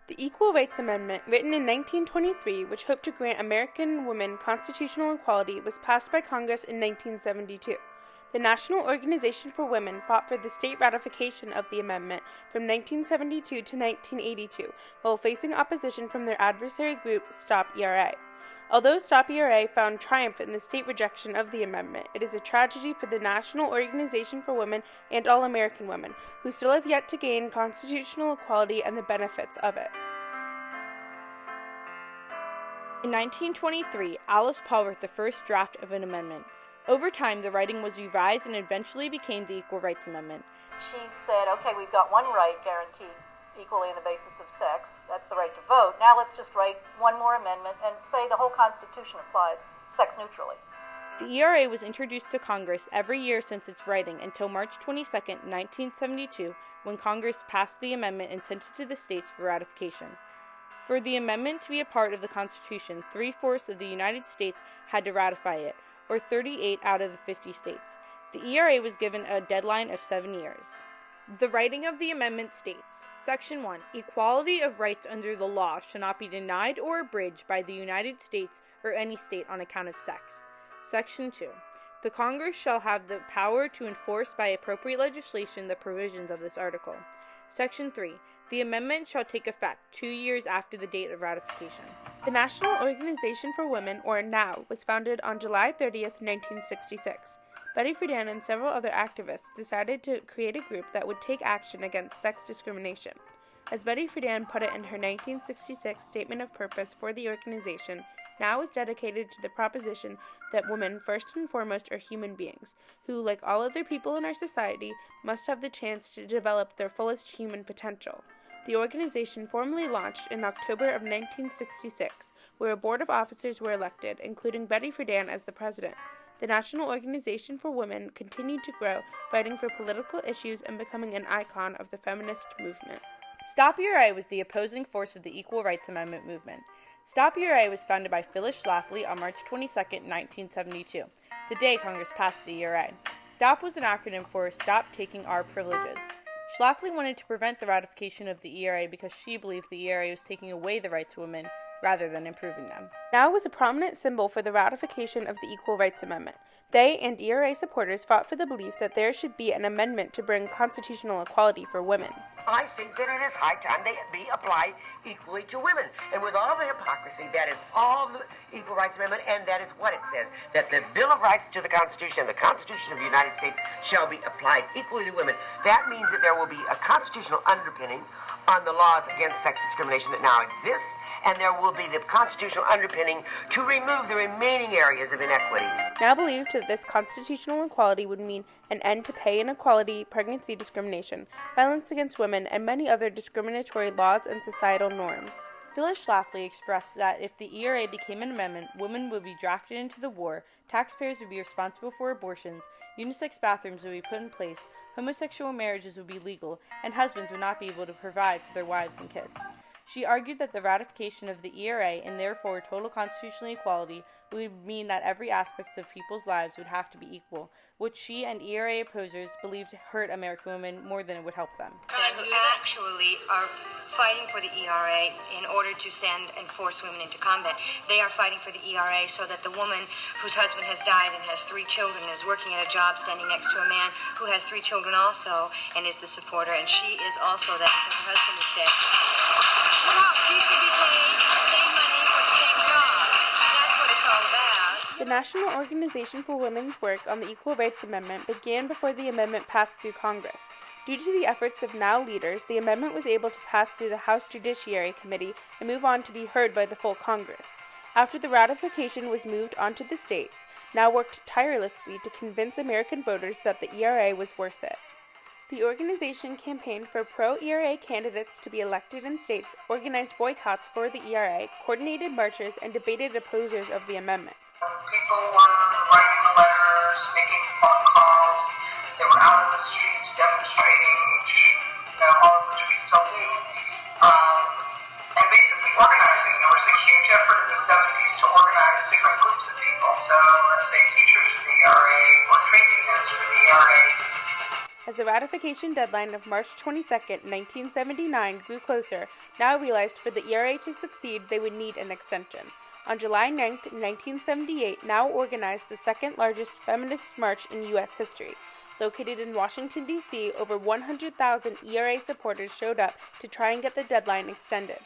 The Equal Rights Amendment, written in 1923, which hoped to grant American women constitutional equality, was passed by Congress in 1972. The National Organization for Women fought for the state ratification of the amendment from 1972 to 1982, while facing opposition from their adversary group, Stop ERA. Although Stop ERA found triumph in the state rejection of the amendment, it is a tragedy for the National Organization for Women and all American women, who still have yet to gain constitutional equality and the benefits of it. In 1923, Alice Paul wrote the first draft of an amendment. Over time, the writing was revised and eventually became the Equal Rights Amendment. She said, okay, we've got one right guaranteed equally on the basis of sex. That's the right to vote. Now let's just write one more amendment and say the whole Constitution applies sex neutrally. The ERA was introduced to Congress every year since its writing until March 22, 1972, when Congress passed the amendment and sent it to the states for ratification. For the amendment to be a part of the Constitution, 3/4 of the United States had to ratify it, or 38 out of the 50 states. The ERA was given a deadline of 7 years. The writing of the amendment states, Section 1, equality of rights under the law shall not be denied or abridged by the United States or any state on account of sex. Section 2, the Congress shall have the power to enforce by appropriate legislation the provisions of this article. Section 3, the amendment shall take effect 2 years after the date of ratification. The National Organization for Women, or NOW, was founded on July 30, 1966. Betty Friedan and several other activists decided to create a group that would take action against sex discrimination. As Betty Friedan put it in her 1966 Statement of Purpose for the organization, NOW is dedicated to the proposition that women, first and foremost, are human beings, who, like all other people in our society, must have the chance to develop their fullest human potential. The organization formally launched in October of 1966, where a board of officers were elected, including Betty Friedan as the president. The National Organization for Women continued to grow, fighting for political issues and becoming an icon of the feminist movement. Stop ERA was the opposing force of the Equal Rights Amendment movement. Stop ERA was founded by Phyllis Schlafly on March 22, 1972, the day Congress passed the ERA. STOP was an acronym for Stop Taking Our Privileges. Schlafly wanted to prevent the ratification of the ERA because she believed the ERA was taking away the rights of women rather than improving them. NOW was a prominent symbol for the ratification of the Equal Rights Amendment. They and ERA supporters fought for the belief that there should be an amendment to bring constitutional equality for women. I think that it is high time they be applied equally to women. And with all the hypocrisy, that is all the Equal Rights Amendment, and that is what it says, that the Bill of Rights to the Constitution and the Constitution of the United States shall be applied equally to women. That means that there will be a constitutional underpinning on the laws against sex discrimination that now exists, and there will be the constitutional underpinning to remove the remaining areas of inequity. NOW believed that this constitutional equality would mean an end to pay inequality, pregnancy discrimination, violence against women, and many other discriminatory laws and societal norms. Phyllis Schlafly expressed that if the ERA became an amendment, women would be drafted into the war, taxpayers would be responsible for abortions, unisex bathrooms would be put in place, homosexual marriages would be legal, and husbands would not be able to provide for their wives and kids. She argued that the ratification of the ERA, and therefore total constitutional equality, would mean that every aspect of people's lives would have to be equal, which she and ERA opposers believed hurt American women more than it would help them. Who actually are fighting for the ERA in order to send and force women into combat. They are fighting for the ERA so that the woman whose husband has died and has 3 children is working at a job standing next to a man who has 3 children also and is the supporter, and she is also that because her husband is dead. She should be paid the same money for the same job. That's what it's all about. The National Organization for Women's work on the Equal Rights Amendment began before the amendment passed through Congress. Due to the efforts of NOW leaders, the amendment was able to pass through the House Judiciary Committee and move on to be heard by the full Congress. After the ratification was moved onto the states, NOW worked tirelessly to convince American voters that the ERA was worth it. The organization campaigned for pro-ERA candidates to be elected in states, organized boycotts for the ERA, coordinated marches, and debated opposers of the amendment. People were writing letters, making phone calls. They were out in the streets demonstrating, which, all of which we still do, and basically organizing. There was a huge effort in the 70s to organize different groups of people. So let's say teachers for the ERA or trade unions for the ERA. As the ratification deadline of March 22, 1979 grew closer, now realized for the ERA to succeed they would need an extension. On July 9, 1978, Now organized the second largest feminist march in U.S. history. Located in Washington, D.C., over 100,000 ERA supporters showed up to try and get the deadline extended.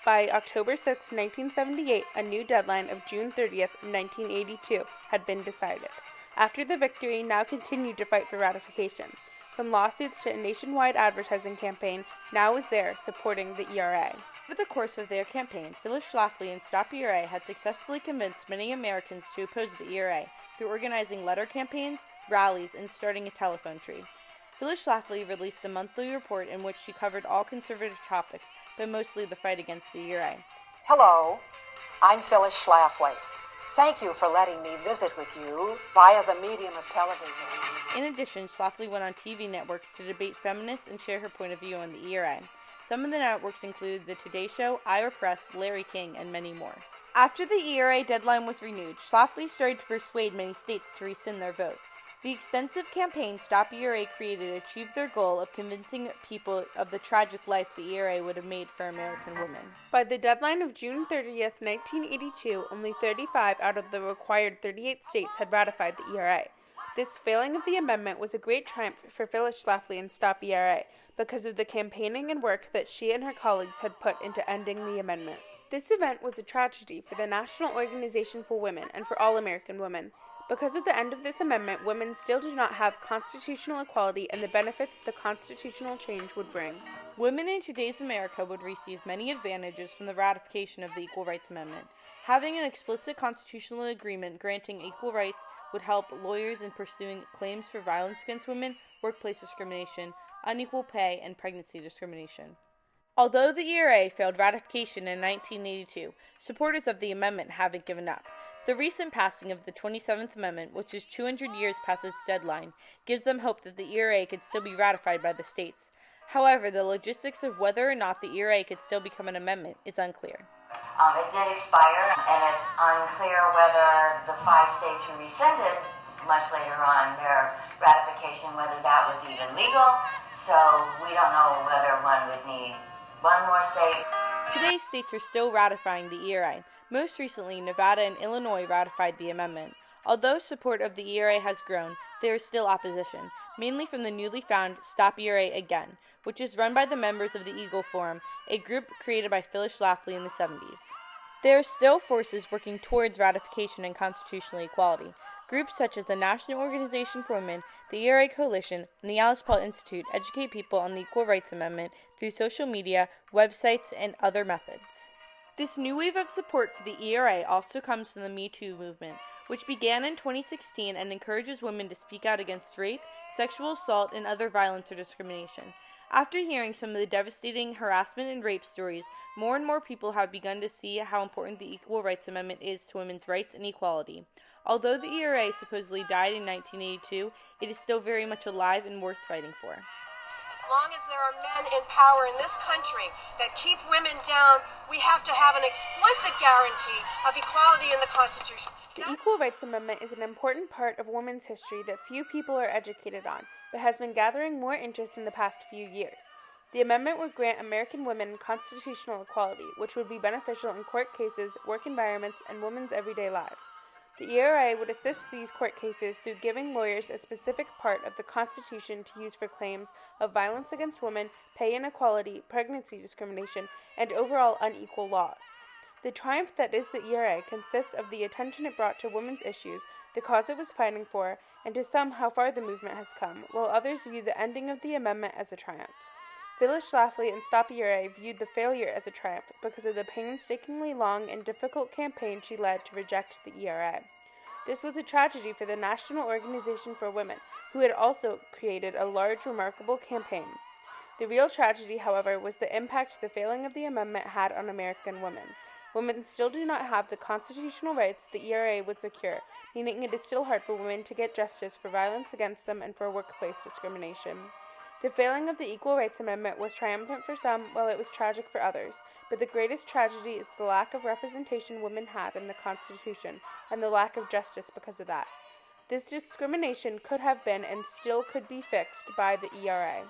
By October 6, 1978, a new deadline of June 30, 1982, had been decided. After the victory, Now continued to fight for ratification. From lawsuits to a nationwide advertising campaign, Now was there supporting the ERA. Over the course of their campaign, Phyllis Schlafly and Stop ERA had successfully convinced many Americans to oppose the ERA through organizing letter campaigns, rallies, and starting a telephone tree. Phyllis Schlafly released a monthly report in which she covered all conservative topics, but mostly the fight against the ERA. Hello, I'm Phyllis Schlafly. Thank you for letting me visit with you via the medium of television. In addition, Schlafly went on TV networks to debate feminists and share her point of view on the ERA. Some of the networks included The Today Show, Ira Press, Larry King, and many more. After the ERA deadline was renewed, Schlafly started to persuade many states to rescind their votes. The extensive campaign Stop ERA created achieved their goal of convincing people of the tragic life the ERA would have made for American women. By the deadline of June 30, 1982, only 35 out of the required 38 states had ratified the ERA. This failing of the amendment was a great triumph for Phyllis Schlafly and Stop ERA because of the campaigning and work that she and her colleagues had put into ending the amendment. This event was a tragedy for the National Organization for Women and for all American women. Because of the end of this amendment, women still do not have constitutional equality and the benefits the constitutional change would bring. Women in today's America would receive many advantages from the ratification of the Equal Rights Amendment. Having an explicit constitutional agreement granting equal rights would help lawyers in pursuing claims for violence against women, workplace discrimination, unequal pay, and pregnancy discrimination. Although the ERA failed ratification in 1982, supporters of the amendment haven't given up. The recent passing of the 27th Amendment, which is 200 years past its deadline, gives them hope that the ERA could still be ratified by the states. However, the logistics of whether or not the ERA could still become an amendment is unclear. It did expire, and it's unclear whether the 5 states who rescinded much later on their ratification, whether that was even legal. So we don't know whether one would need one more state. Today, states are still ratifying the ERA. Most recently, Nevada and Illinois ratified the amendment. Although support of the ERA has grown, there is still opposition, mainly from the newly found Stop ERA Again, which is run by the members of the Eagle Forum, a group created by Phyllis Schlafly in the 70s. There are still forces working towards ratification and constitutional equality. Groups such as the National Organization for Women, the ERA Coalition, and the Alice Paul Institute educate people on the Equal Rights Amendment through social media, websites, and other methods. This new wave of support for the ERA also comes from the Me Too movement, which began in 2016 and encourages women to speak out against rape, sexual assault, and other violence or discrimination. After hearing some of the devastating harassment and rape stories, more and more people have begun to see how important the Equal Rights Amendment is to women's rights and equality. Although the ERA supposedly died in 1982, it is still very much alive and worth fighting for. As long as there are men in power in this country that keep women down, we have to have an explicit guarantee of equality in the Constitution. The Equal Rights Amendment is an important part of women's history that few people are educated on, but has been gathering more interest in the past few years. The amendment would grant American women constitutional equality, which would be beneficial in court cases, work environments, and women's everyday lives. The ERA would assist these court cases through giving lawyers a specific part of the Constitution to use for claims of violence against women, pay inequality, pregnancy discrimination, and overall unequal laws. The triumph that is the ERA consists of the attention it brought to women's issues, the cause it was fighting for, and to some how far the movement has come, while others view the ending of the amendment as a triumph. Phyllis Schlafly and Stop ERA viewed the failure as a triumph because of the painstakingly long and difficult campaign she led to reject the ERA. This was a tragedy for the National Organization for Women, who had also created a large, remarkable campaign. The real tragedy, however, was the impact the failing of the amendment had on American women. Women still do not have the constitutional rights the ERA would secure, meaning it is still hard for women to get justice for violence against them and for workplace discrimination. The failing of the Equal Rights Amendment was triumphant for some, while it was tragic for others, but the greatest tragedy is the lack of representation women have in the Constitution, and the lack of justice because of that. This discrimination could have been and still could be fixed by the ERA.